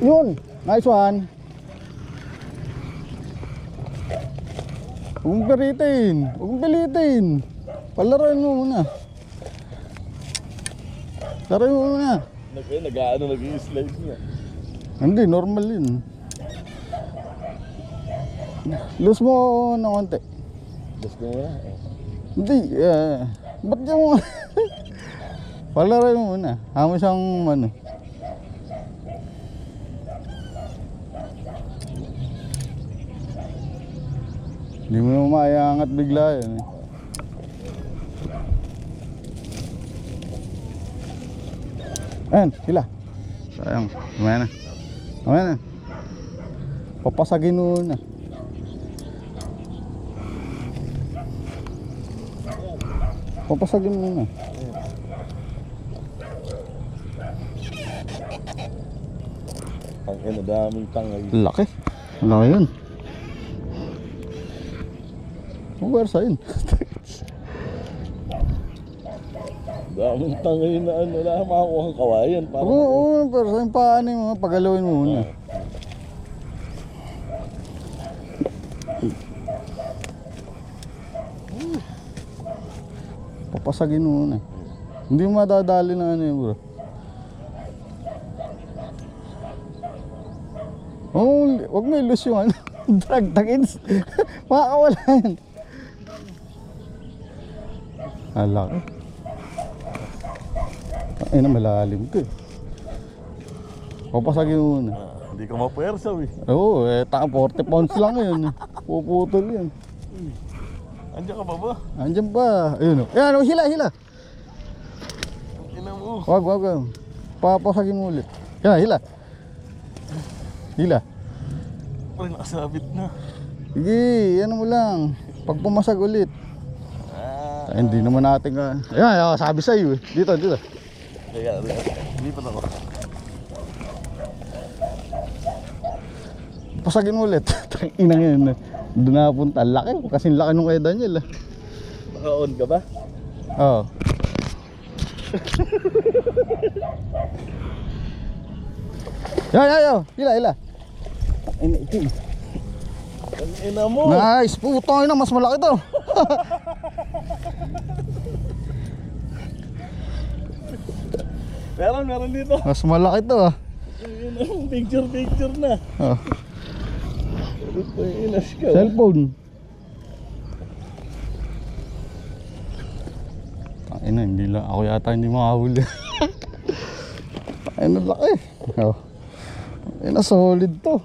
Yun, nice one. Huwag mong pilitin. Huwag mong pilitin. Palaroin mo muna. Laroin mo muna. Nag-i-slide niya. Hindi, normal yun. Lose mo ng konti. Lose ko muna. Hindi, ba't yung mo? Palaroin mo muna. Hamo siyang ano. Hindi mo maiangat bigla yan eh. Ayan, sila. Sayang, mamaya na. Mamaya na. Papasagin mo na. Papasagin mo na. Ang ina, daming tangay. Laki. Laki yun. Pagwersa yun. Daming tangay na ano, wala kang makakuha ng kawayan. Oo, pero sa yung paano yung mga pagalawin mo muna. Papasagin mo muna. Hindi mo madadali na ano yun, bro. Oo, wag mo ilus yung ano. Drag-tagins. Makakawala yan. Alaki. Ay na, malalim ko eh. Papasagin mo muna. Hindi ka mapwersa eh. Oo, 40 pounds lang yun. Puputol yan. Andiyan ka ba ba? Andiyan ba? Ayun o. Ayan o, hila. Ina mo. Wag. Papasagin mo ulit. Yan, hila. Parang nakasabit na. Sige, ano mo lang. Pag pumasag ulit. Ay, hindi naman natin ka. Ayan, sabi sa'yo eh. Dito. Kaya, hindi pa ako. Pasagin mo ulit. Inang yun. Doon napunta. Laki. Kasing laki nung kay Daniel. Naka-on ka ba? Oo. Yo. Hila. Ito. Ang ina mo. Nice. Putang ina, mas malaki to. Meron dito. Mas malaki to ah. Picture na. Oh. Ito yung inas ka. Cellphone. Ina, hindi lang. Ako yata hindi makahuli. Ay, laki. Oh. Ina, solid to.